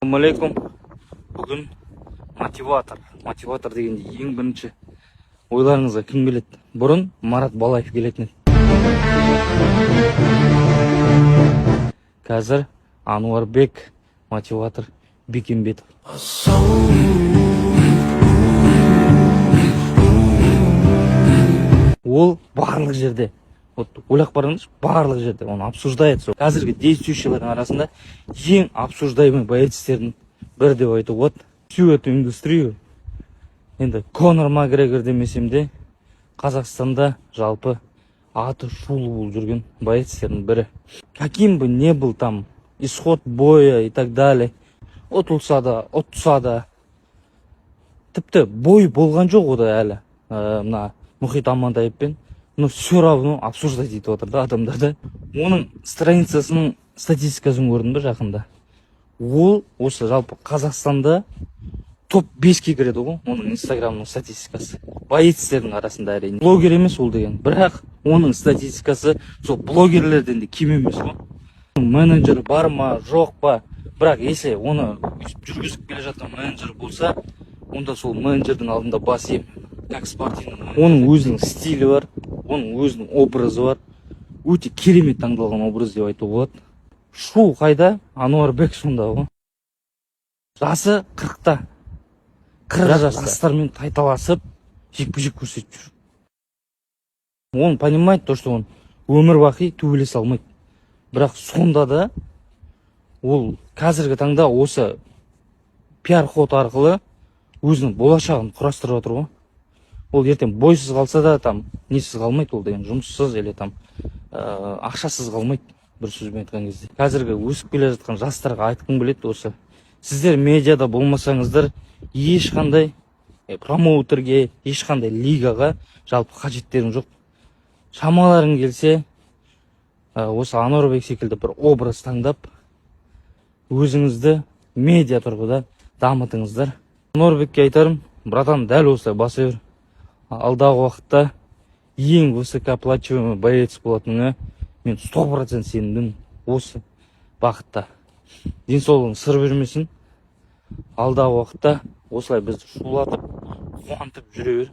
Ассалаумалейкум. Бүгін мотиватор дегенде ең бірінші ойларыңызға кім келеді? Бұрын Марат Балаев келетін еді. Қазір Ануарбек мотиватор Бекембетов. Ол барлық жерде, ойлап қараңыз, барлық жерде оны обсуждается. Қазіргі действующийлердің арасында ең обсуждаемый боецтердің бірі деп айтуға болады. Всю эту индустрию, енді Конор Макгрегор демесем де, Қазақстанда жалпы аты шулы болып жүрген боецтердің бірі. Каким бы не был там исход боя и так далее, ұтылса да, ұтса да, тіпті бой болған жоқ ода әлі. Мына Мұхит Амантаевпен, но все равно обсуждать етіп отыр да адамдар. Оның страницасының статистикасын көрдім бе жақында. Ол осы жалпы Қазақстанда топ 5-ке кіреді ғой, оның инстаграмның статистикасы. Боецтердің арасында әрине. Блогер емес ол деген, бірақ оның статистикасы сол блогерлерден де кем емес ғой. Менеджер бар ма, жоқ па, бірақ если оны жүргізіп келе жатқан менеджер болса, онда сол менеджердің алдында бас ием. Как спортивный. Оның өзінің стилі бар, оның өзінің образы бар. Өте керемет таңдалған образ деп айтуға болады. Шу қайда? Ануарбек сонда ғой. Жасы 40-та. 40 жастармен тайталасып, жекпе-жек көрсетіп жүр. Он понимает то, что он өмір бақи төбелесе алмайды. Бірақ сонда да ол қазіргі таңда осы пиар ход арқылы өзінің болашағын құрастырып отыр ғой. Ол ертең бойсыз қалса да там несіз қалмайды, ол деген жұмыссыз или там ақшасыз қалмайды, бір сөзбен айтқан кезде. Қазіргі өсіп келе жатқан жастарға айтқым келеді осы. Сіздер медиада болмасаңыздар, ешқандай промоутерге, ешқандай лигаға жалпы қажеттерің жоқ. Шамаларың келсе, осы Ануарбек секілді бір образ таңдап, өзіңізді медиа тұрғыда дамытыңыздар. Ануарбекке айтарым, братан, дәл осылай баса бер. Алдағы уақытта ең высокооплачиваемый боец болатынына мен 100% сендім осы бақытта. Денсаулығың сыр бермесін. Алдағы уақытта осылай бізді шулатып, қуантып жүре бер.